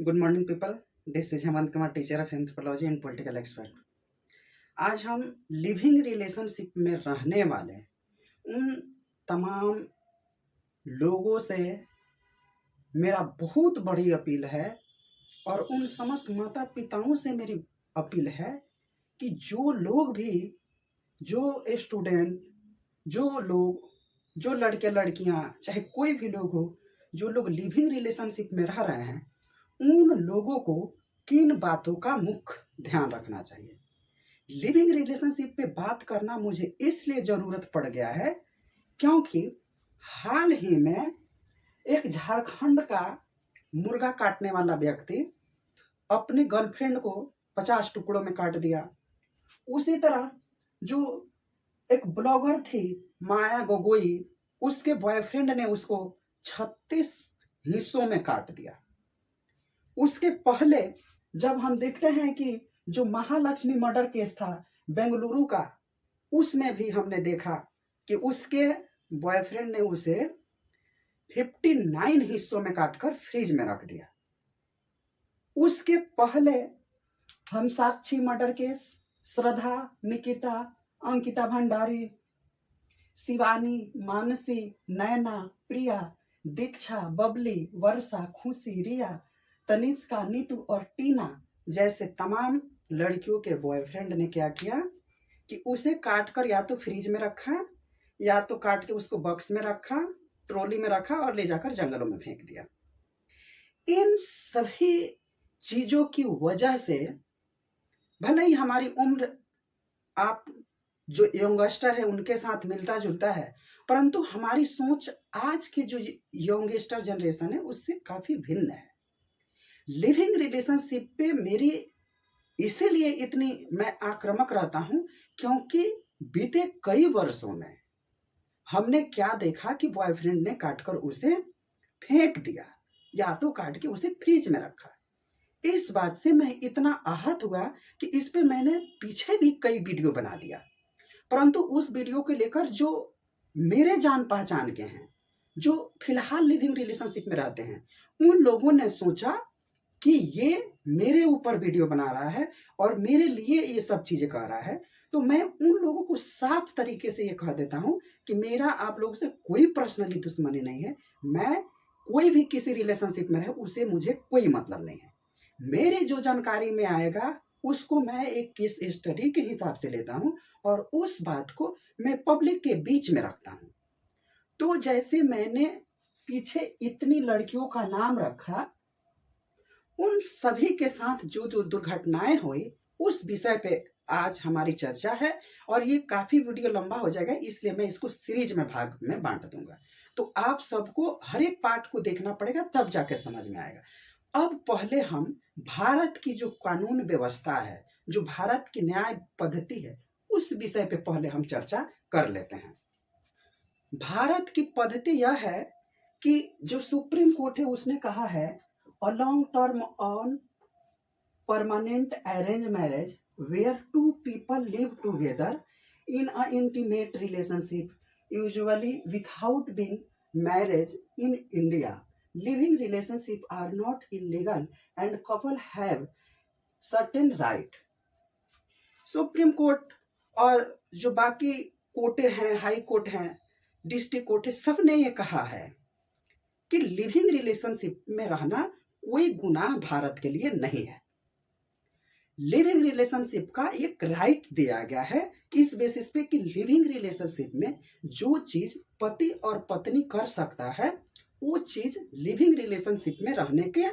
Good morning people. This is Hemant Kumar, teacher of anthropology and political expert. आज हम living relationship में रहने वाले उन तमाम लोगों से मेरा बहुत बड़ी अपील है और उन समस्त माता पिताओं से मेरी अपील है कि जो लोग भी, जो स्टूडेंट, जो लोग, जो लड़के लड़कियां, चाहे कोई भी लोग हो, जो लोग लिविंग रिलेशनशिप में रह रहे हैं, उन लोगों को किन बातों का मुख्य ध्यान रखना चाहिए। लिविंग रिलेशनशिप पे बात करना मुझे इसलिए ज़रूरत पड़ गया है क्योंकि हाल ही में एक झारखंड का मुर्गा काटने वाला व्यक्ति अपनी गर्लफ्रेंड को 50 टुकड़ों में काट दिया। उसी तरह जो एक ब्लॉगर थी माया गोगोई, उसके बॉयफ्रेंड ने उसको 36 हिस्सों में काट दिया। उसके पहले जब हम देखते हैं कि जो महालक्ष्मी मर्डर केस था बेंगलुरु का, उसमें भी हमने देखा कि उसके बॉयफ्रेंड ने उसे 59 हिस्सों में काटकर फ्रिज में रख दिया। उसके पहले हम साक्षी मर्डर केस, श्रद्धा, निकिता, अंकिता भंडारी, शिवानी, मानसी, नैना, प्रिया, दीक्षा, बबली, वर्षा, खुशी, रिया, तनिष्का, नीतू और टीना जैसे तमाम लड़कियों के बॉयफ्रेंड ने क्या किया कि उसे काट कर या तो फ्रिज में रखा या तो काट के उसको बॉक्स में रखा, ट्रॉली में रखा और ले जाकर जंगलों में फेंक दिया। इन सभी चीजों की वजह से भले ही हमारी उम्र, आप जो यंगस्टर है उनके साथ मिलता जुलता है, परंतु हमारी सोच आज की जो यंगस्टर जनरेशन है उससे काफी भिन्न है। लिविंग रिलेशनशिप पे मेरी इसीलिए इतनी मैं आक्रामक रहता हूं क्योंकि बीते कई वर्षों में हमने क्या देखा कि बॉयफ्रेंड ने काटकर उसे फेंक दिया या तो काट के उसे फ्रिज में रखा। इस बात से मैं इतना आहत हुआ कि इस पे मैंने पीछे भी कई वीडियो बना दिया, परंतु उस वीडियो को लेकर जो मेरे जान पहचान के हैं, जो फिलहाल लिविंग रिलेशनशिप में रहते हैं, उन लोगों ने सोचा कि ये मेरे ऊपर वीडियो बना रहा है और मेरे लिए ये सब चीजें कर रहा है। तो मैं उन लोगों को साफ तरीके से ये कह देता हूं कि मेरा आप लोगों से कोई पर्सनली दुश्मनी नहीं है। मैं कोई भी किसी रिलेशनशिप में रहे उसे मुझे कोई मतलब नहीं है। मेरे जो जानकारी में आएगा उसको मैं एक केस स्टडी के हिसाब से लेता हूं और उस बात को मैं पब्लिक के बीच में रखता हूं। तो जैसे मैंने पीछे इतनी लड़कियों का नाम रखा, उन सभी के साथ जो जो दुर्घटनाएं हुई उस विषय पे आज हमारी चर्चा है और ये काफी वीडियो लंबा हो जाएगा, इसलिए मैं इसको सीरीज में भाग में बांट दूंगा। तो आप सबको हर एक पार्ट को देखना पड़ेगा, तब जाके समझ में आएगा। अब पहले हम भारत की जो कानून व्यवस्था है, जो भारत की न्याय पद्धति है, उस विषय पे पहले हम चर्चा कर लेते हैं। भारत की पद्धति यह है कि जो सुप्रीम कोर्ट है उसने कहा है a long term on permanent arranged marriage where two people live together in an intimate relationship, usually without being married in India. Living relationships are not illegal and couple have certain right. Supreme court और जो बाकी कोर्टें हैं, high court हैं, district court है, सब ने ये कहा है कि लिविंग रिलेशनशिप में रहना कोई गुनाह भारत के लिए नहीं है। लिविंग रिलेशनशिप का एक राइट दिया गया है इस बेसिस पे कि लिविंग रिलेशनशिप में जो चीज पति और पत्नी कर सकता है वो चीज लिविंग रिलेशनशिप में रहने के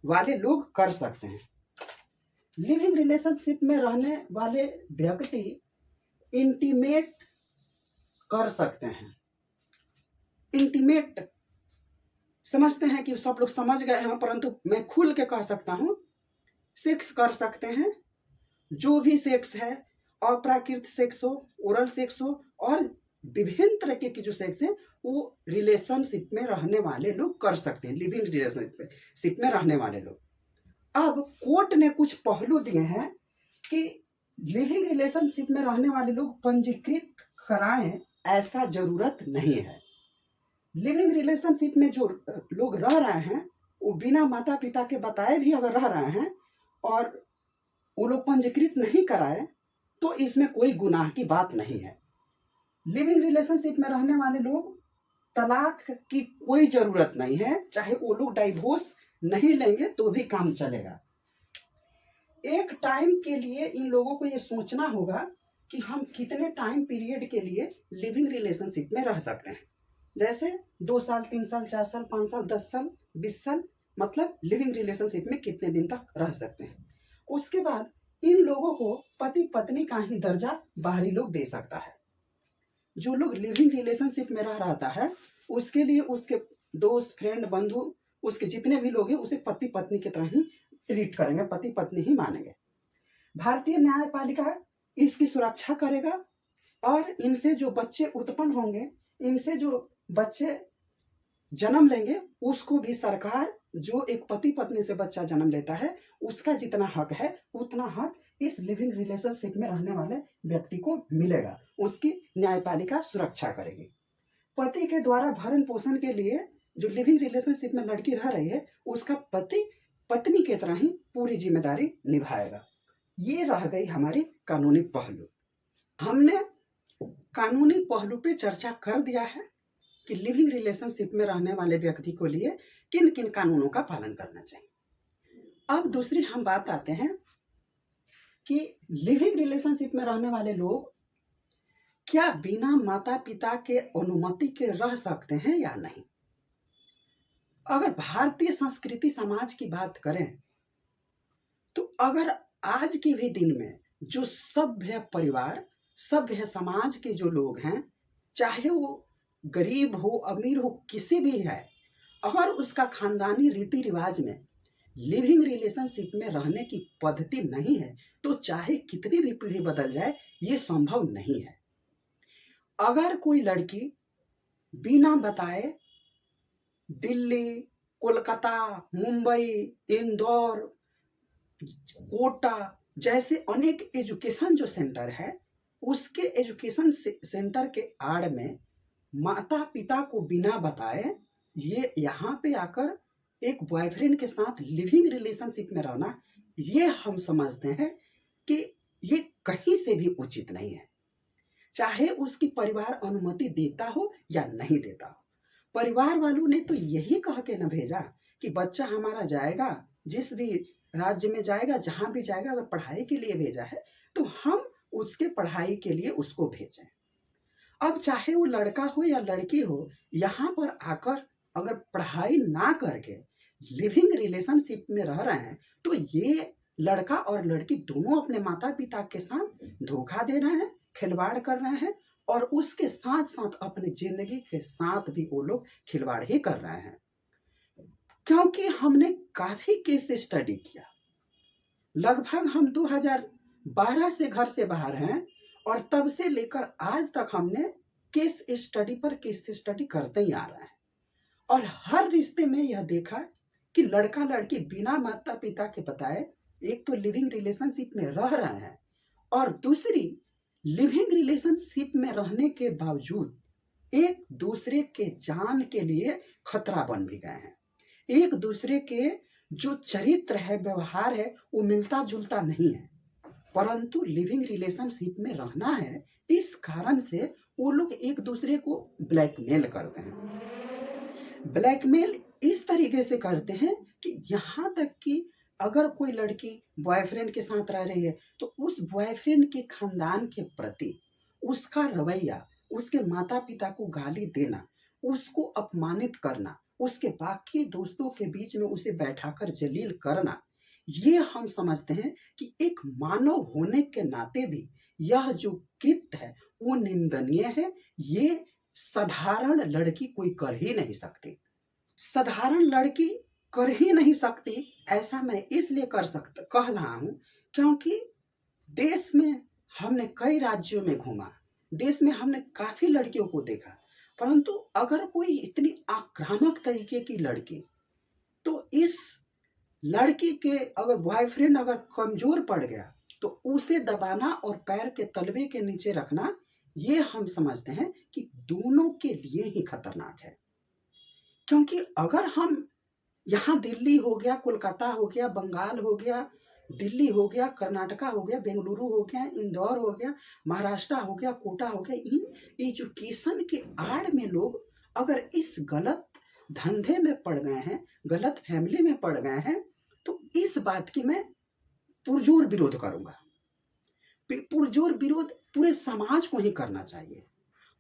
वाले लोग कर सकते हैं। लिविंग रिलेशनशिप में रहने वाले व्यक्ति इंटीमेट कर सकते हैं। इंटीमेट समझते हैं कि सब लोग समझ गए हैं, परंतु मैं खुल के कह सकता हूं, सेक्स कर सकते हैं। जो भी सेक्स है, अप्राकृत सेक्स हो, ओरल सेक्स हो और विभिन्न तरह की जो सेक्स है वो रिलेशनशिप में रहने वाले लोग कर सकते हैं। लिविंग रिलेशनशिप में रहने वाले लोग। अब कोर्ट ने कुछ पहलू दिए हैं कि लिविंग रिलेशनशिप में रहने वाले लोग पंजीकृत कराएं, ऐसा जरूरत नहीं है। लिविंग रिलेशनशिप में जो लोग रह रहे हैं वो वो बिना माता पिता के बताए भी अगर रह रहे हैं और वो लोग पंजीकृत नहीं कराए तो इसमें कोई गुनाह की बात नहीं है। लिविंग रिलेशनशिप में रहने वाले लोग तलाक की कोई जरूरत नहीं है, चाहे वो लोग डाइवोर्स नहीं लेंगे तो भी काम चलेगा। एक टाइम के लिए इन लोगों को ये सोचना होगा कि हम कितने टाइम पीरियड के लिए लिविंग रिलेशनशिप में रह सकते हैं। जैसे 2 साल, 3 साल, 4 साल, 5 साल, 10 साल, 20 साल, मतलब लिविंग रिलेशनशिप में कितने दिन तक रह सकते हैं। उसके बाद इन लोगों को पति पत्नी का ही दर्जा बाहरी लोग दे सकता है। जो लोग लिविंग रिलेशनशिप में रह रहा है उसके लिए उसके दोस्त, फ्रेंड, बंधु, उसके जितने भी लोग हैं उसे पति पत्नी की तरह ही ट्रीट करेंगे, पति पत्नी ही मानेंगे। भारतीय न्यायपालिका इसकी सुरक्षा करेगा और इनसे जो बच्चे उत्पन्न होंगे, इनसे जो बच्चे जन्म लेंगे, उसको भी सरकार जो एक पति पत्नी से बच्चा जन्म लेता है उसका जितना हक है उतना हक इस लिविंग रिलेशनशिप में रहने वाले व्यक्ति को मिलेगा। उसकी न्यायपालिका सुरक्षा करेगी। पति के द्वारा भरण पोषण के लिए जो लिविंग रिलेशनशिप में लड़की रह रही है उसका पति पत्नी की तरह ही पूरी जिम्मेदारी निभाएगा। ये रह गई हमारी कानूनी पहलू। हमने कानूनी पहलू पे चर्चा कर दिया है कि लिविंग रिलेशनशिप में रहने वाले व्यक्ति को लिए किन किन कानूनों का पालन करना चाहिए। अब दूसरी हम बात आते हैं कि लिविंग रिलेशनशिप में रहने वाले लोग क्या बिना माता पिता के अनुमति के रह सकते हैं या नहीं। अगर भारतीय संस्कृति समाज की बात करें तो अगर आज के भी दिन में जो सभ्य परिवार, सभ्य समाज के जो लोग हैं, चाहे वो गरीब हो, अमीर हो, किसी भी है, अगर उसका खानदानी रीति रिवाज में लिविंग रिलेशनशिप में रहने की पद्धति नहीं है तो चाहे कितनी भी पीढ़ी बदल जाए ये संभव नहीं है। अगर कोई लड़की बिना बताए दिल्ली, कोलकाता, मुंबई, इंदौर, कोटा जैसे अनेक एजुकेशन जो सेंटर है उसके एजुकेशन सेंटर के आड़ में माता पिता को बिना बताए ये यहाँ पे आकर एक बॉयफ्रेंड के साथ लिविंग रिलेशनशिप में रहना, ये हम समझते हैं कि ये कहीं से भी उचित नहीं है। चाहे उसकी परिवार अनुमति देता हो या नहीं देता हो, परिवार वालों ने तो यही कह के न भेजा कि बच्चा हमारा जाएगा, जिस भी राज्य में जाएगा, जहां भी जाएगा, अगर पढ़ाई के लिए भेजा है तो हम उसके पढ़ाई के लिए उसको भेजें। अब चाहे वो लड़का हो या लड़की हो, यहाँ पर आकर अगर पढ़ाई ना करके लिविंग रिलेशनशिप में रह रहे हैं तो ये लड़का और लड़की दोनों अपने माता पिता के साथ धोखा दे रहे हैं, खिलवाड़ कर रहे हैं और उसके साथ साथ अपनी जिंदगी के साथ भी वो लोग खिलवाड़ ही कर रहे हैं। क्योंकि हमने काफी केस स्टडी किया, लगभग हम 2012 से घर से बाहर हैं और तब से लेकर आज तक हमने केस स्टडी पर केस स्टडी करते ही आ रहे हैं और हर रिश्ते में यह देखा कि लड़का लड़की बिना माता पिता के बताए एक तो लिविंग रिलेशनशिप में रह रहे हैं और दूसरी लिविंग रिलेशनशिप में रहने के बावजूद एक दूसरे के जान के लिए खतरा बन भी गए हैं। एक दूसरे के जो चरित्र है, व्यवहार है, वो मिलता जुलता नहीं है, परंतु लिविंग रिलेशनशिप में रहना है, इस कारण से वो लोग एक दूसरे को ब्लैकमेल करते हैं। ब्लैकमेल इस तरीके से करते हैं कि यहाँ तक कि अगर कोई लड़की बॉयफ्रेंड के साथ रह रही है तो उस बॉयफ्रेंड के खानदान के प्रति उसका रवैया, उसके माता पिता को गाली देना, उसको अपमानित करना, उसके बाकी दोस्तों के बीच में उसे बैठाकर जलील करना, ये हम समझते हैं कि एक मानव होने के नाते भी यह जो कृत्य है वो निंदनीय है। ये साधारण लड़की कोई कर ही नहीं सकती, साधारण लड़की कर ही नहीं सकती। ऐसा मैं इसलिए कह रहा हूं क्योंकि देश में हमने कई राज्यों में घूमा, देश में हमने काफी लड़कियों को देखा, परंतु अगर कोई इतनी आक्रामक तरीके की लड़की, तो इस लड़की के अगर बॉयफ्रेंड अगर कमजोर पड़ गया तो उसे दबाना और पैर के तलवे के नीचे रखना, ये हम समझते हैं कि दोनों के लिए ही खतरनाक है। क्योंकि अगर हम यहाँ दिल्ली हो गया, कोलकाता हो गया, बंगाल हो गया, दिल्ली हो गया, कर्नाटका हो गया, बेंगलुरु हो गया, इंदौर हो गया, महाराष्ट्र हो गया, कोटा हो गया, इन एजुकेशन के आड़ में लोग अगर इस गलत धंधे में पड़ गए हैं, गलत फैमिली में पड़ गए हैं, तो इस बात की मैं पुरजोर विरोध करूंगा। पुरजोर विरोध पूरे समाज को ही करना चाहिए।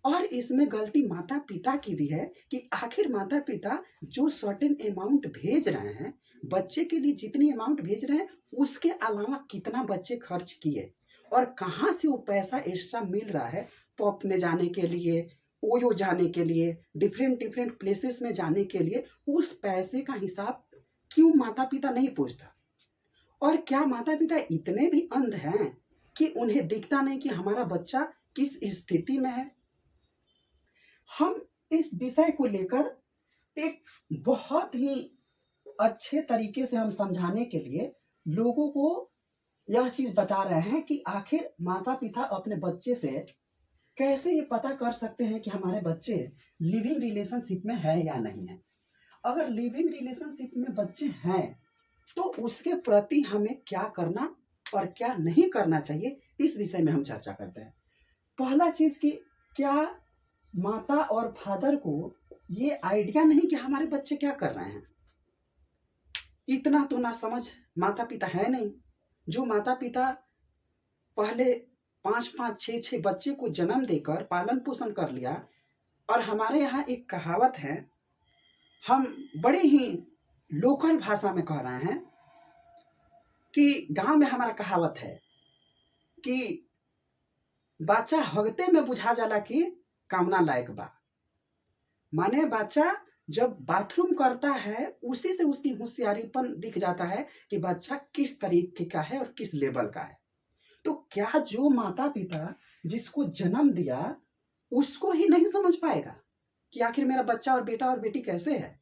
और इसमें गलती माता पिता की भी है कि आखिर माता पिता जो सर्टेन अमाउंट भेज रहे हैं, बच्चे के लिए जितनी अमाउंट भेज रहे हैं, उसके अलावा कितना बच्चे खर्च किए और कहाँ से वो पैसा एक्स्ट्रा मिल रहा है पॉप में जाने के लिए, ओयो जाने के लिए, डिफरेंट डिफरेंट प्लेसेस में जाने के लिए, उस पैसे का हिसाब क्यों माता पिता नहीं पूछता। और क्या माता पिता इतने भी अंध हैं कि उन्हें दिखता नहीं कि हमारा बच्चा किस स्थिति में है। हम इस विषय को लेकर एक बहुत ही अच्छे तरीके से हम समझाने के लिए लोगों को यह चीज बता रहे हैं कि आखिर माता पिता अपने बच्चे से कैसे ये पता कर सकते हैं कि हमारे बच्चे लिविंग रिलेशनशिप में है या नहीं है। अगर लिविंग रिलेशनशिप में बच्चे हैं तो उसके प्रति हमें क्या करना और क्या नहीं करना चाहिए, इस विषय में हम चर्चा करते हैं। पहला चीज कि क्या माता और फादर को ये आइडिया नहीं कि हमारे बच्चे क्या कर रहे हैं। इतना तो ना समझ माता पिता है नहीं। जो माता पिता पहले 5-5, 6-6 बच्चे को जन्म देकर पालन पोषण कर लिया। और हमारे यहाँ एक कहावत है, हम बड़े ही लोकल भाषा में कह रहे हैं कि गांव में हमारा कहावत है कि बच्चा हगते में बुझा जाला कि कामना लायक बा। माने बच्चा जब बाथरूम करता है उसी से उसकी होशियारीपन दिख जाता है कि बच्चा किस तरीके का है और किस लेवल का है। तो क्या जो माता पिता जिसको जन्म दिया उसको ही नहीं समझ पाएगा कि आखिर मेरा बच्चा और बेटा और बेटी कैसे है।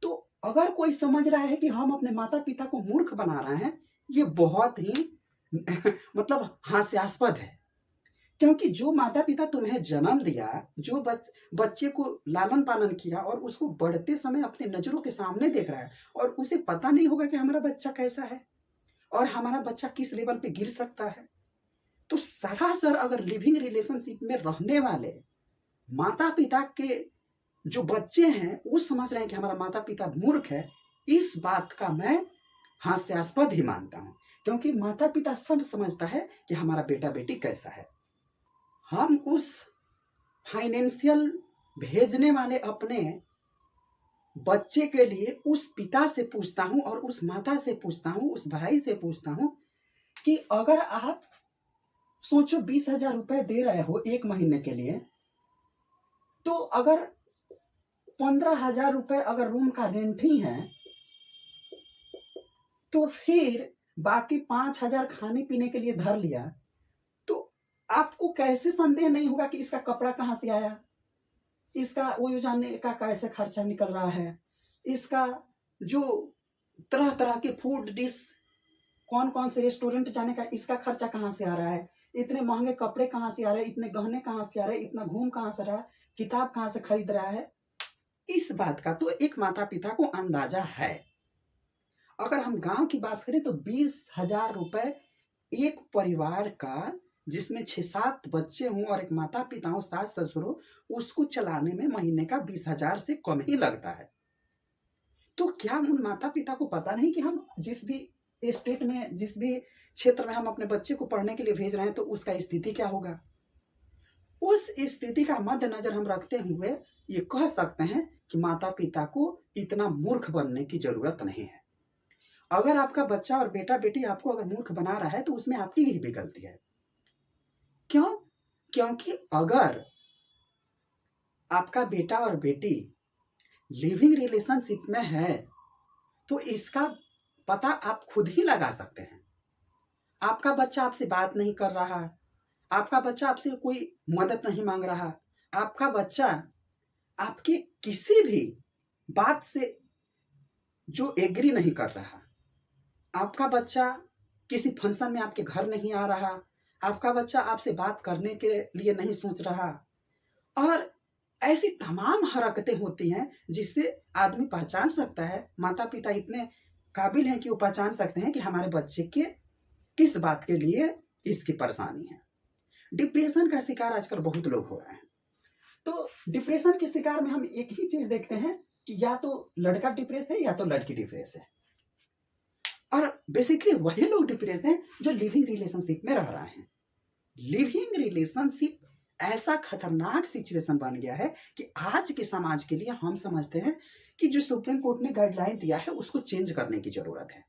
तो अगर कोई समझ रहा है कि हम अपने माता पिता को मूर्ख बना रहे हैं, ये बहुत ही मतलब हास्यास्पद है। क्योंकि जो माता पिता तुम्हें जन्म दिया, जो बच्चे को लालन पालन किया और उसको बढ़ते समय अपने नजरों के सामने देख रहा है और उसे पता नहीं होगा कि हमारा बच्चा कैसा है और हमारा बच्चा किस लेवल पे गिर सकता है। तो सरासर अगर लिविंग रिलेशनशिप में रहने वाले माता पिता के जो बच्चे हैं वो समझ रहे हैं कि हमारा माता पिता मूर्ख है, इस बात का मैं हास्यास्पद ही मानता हूं। क्योंकि माता पिता सब समझता है कि हमारा बेटा बेटी कैसा है। हम उस फाइनेंशियल भेजने वाले अपने बच्चे के लिए उस पिता से पूछता हूं और उस माता से पूछता हूं, उस भाई से पूछता हूं कि अगर आप सोचो 20,000 रुपए दे रहे हो एक महीने के लिए, तो अगर 15,000 रुपए अगर रूम का रेंट ही है, तो फिर बाकी 5,000 खाने पीने के लिए धर लिया, तो आपको कैसे संदेह नहीं होगा कि इसका कपड़ा कहाँ से आया, इसका वो जाने का कैसे खर्चा निकल रहा है, इसका जो तरह तरह के फूड डिश, कौन कौन से रेस्टोरेंट जाने का इसका खर्चा कहाँ से आ रहा है, इतने महंगे कपड़े कहाँ से आ रहे हैं, इतने गहने कहाँ से आ रहे हैं, इतना घूम कहाँ से रहा है, किताब कहाँ से खरीद रहा है। इस बात का तो एक माता पिता को अंदाजा है। अगर हम गांव की बात करें तो 20,000 रुपए एक परिवार का, जिसमें 6-7 बच्चे हों और एक माता पिता हो, सास ससुर हो, उसको चलाने में महीने का 20,000 से कम ही लगता है। तो क्या उन माता पिता को पता नहीं कि हम जिस भी स्टेट में, जिस भी क्षेत्र में हम अपने बच्चे को पढ़ने के लिए भेज रहे हैं, तो उसका स्थिति क्या होगा। उस स्थिति का मद्देनजर हम रखते हुए ये कह सकते हैं कि माता पिता को इतना मूर्ख बनने की जरूरत नहीं है। अगर आपका बच्चा और बेटा बेटी आपको अगर मूर्ख बना रहा है तो उसमें आपकी ही भी गलती है। क्यों? क्योंकि अगर आपका बेटा और बेटी लिविंग रिलेशनशिप में है तो इसका पता आप खुद ही लगा सकते हैं। आपका बच्चा आपसे बात नहीं कर रहा, आपका बच्चा आपसे कोई मदद नहीं मांग रहा, आपका बच्चा आपके किसी भी बात से जो एग्री नहीं कर रहा, आपका बच्चा किसी फंक्शन में आपके घर नहीं आ रहा, आपका बच्चा आपसे बात करने के लिए नहीं सोच रहा, और ऐसी तमाम हरकतें होती हैं जिससे आदमी पहचान सकता है, माता-पिता इतने काबिल हैं कि वो पहचान सकते हैं कि हमारे बच्चे के किस बात के लिए इसकी परेशानी है। डिप्रेशन का शिकार आजकल बहुत लोग हो रहे हैं। तो डिप्रेशन के शिकार में हम एक ही चीज़ देखते हैं कि या तो लड़का डिप्रेस है या तो लड़की डिप्रेस है। और बेसिकली वही लोग डिप्रेस हैं जो लिविंग रिलेशनशिप में रह रहे हैं। लिविंग रिलेशनशिप ऐसा खतरनाक सिचुएशन बन गया है कि आज के समाज के लिए हम समझते हैं कि जो सुप्रीम कोर्ट ने गाइडलाइन दिया है उसको चेंज करने की जरूरत है।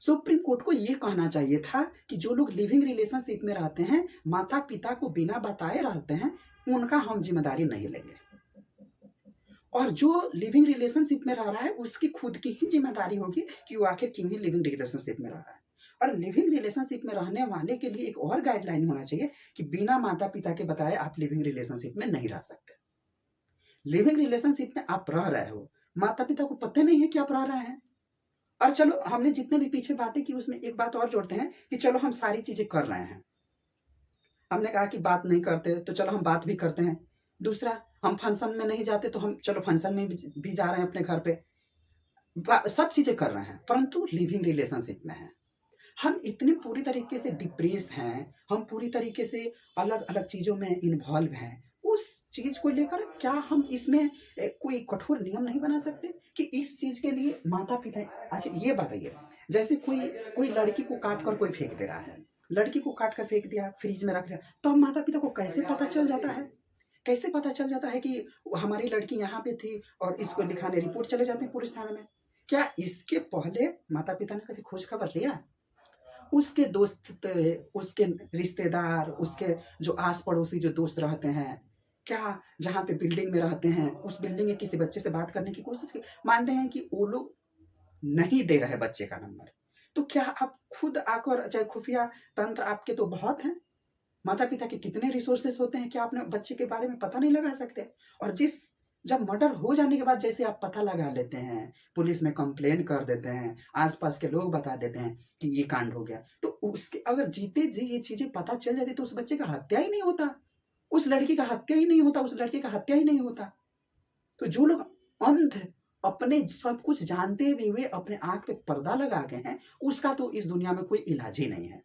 सुप्रीम कोर्ट को ये कहना चाहिए था कि जो लोग लिविंग रिलेशनशिप में रहते हैं, माता पिता को बिना बताए रहते हैं, उनका हम जिम्मेदारी नहीं लेंगे। और जो लिविंग रिलेशनशिप में रह रहा है उसकी खुद की ही जिम्मेदारी होगी कि वो आखिर क्यों ही लिविंग रिलेशनशिप में रह रहा है। और लिविंग रिलेशनशिप में रहने वाले के लिए एक और गाइडलाइन होना चाहिए कि बिना माता पिता के बताए आप लिविंग रिलेशनशिप में नहीं रह सकते। लिविंग रिलेशनशिप में आप रह रहे हो, माता पिता को पता नहीं है कि आप रह रहे हैं। और चलो हमने जितने भी पीछे बातें की उसमें एक बात और जोड़ते हैं कि चलो हम सारी चीजें कर रहे हैं। हमने कहा कि बात नहीं करते तो चलो हम बात भी करते हैं। दूसरा, हम फंक्शन में नहीं जाते तो हम चलो फंक्शन में भी जा रहे हैं अपने घर पे। सब चीजें कर रहे हैं परंतु लिविंग रिलेशनशिप में है। हम इतने पूरी तरीके से डिप्रेस हैं, हम पूरी तरीके से अलग अलग चीजों में इन्वॉल्व हैं। उस चीज को लेकर क्या हम इसमें कोई कठोर नियम नहीं बना सकते कि इस चीज के लिए माता पिता। अच्छा ये बताइए, जैसे कोई कोई लड़की को काट कर कोई फेंक दे रहा है, लड़की को काट कर फेंक दिया, फ्रिज में रख दिया, तो हम माता पिता को कैसे पता चल जाता है? कैसे पता चल जाता है कि हमारी लड़की यहाँ पे थी और इसको लिखाने रिपोर्ट चले जाते हैं पुलिस थाने में? क्या इसके पहले माता पिता ने कभी खोज खबर लिया? उसके दोस्त, उसके रिश्तेदार, उसके जो आस पड़ोसी जो दोस्त रहते हैं, क्या जहाँ पे बिल्डिंग में रहते हैं उस बिल्डिंग के किसी बच्चे से बात करने की कोशिश की? मानते हैं कि वो लोग नहीं दे रहे बच्चे का नंबर, तो क्या आप खुद आकर, चाहे खुफिया तंत्र आपके तो बहुत हैं, माता पिता के कितने रिसोर्सेस होते हैं, क्या आपने बच्चे के बारे में पता नहीं लगा सकते? और जब मर्डर हो जाने के बाद जैसे आप पता लगा लेते हैं, पुलिस में कंप्लेन कर देते हैं, आसपास के लोग बता देते हैं कि ये कांड हो गया, तो उसके अगर जीते जी ये चीजें पता चल जाती तो उस बच्चे का हत्या ही नहीं होता, उस लड़की का हत्या ही नहीं होता, उस लड़के का हत्या ही नहीं होता। तो जो लोग अंध, अपने सब कुछ जानते भी हुए अपने आंख पे पर्दा लगा गए हैं, उसका तो इस दुनिया में कोई इलाज ही नहीं है।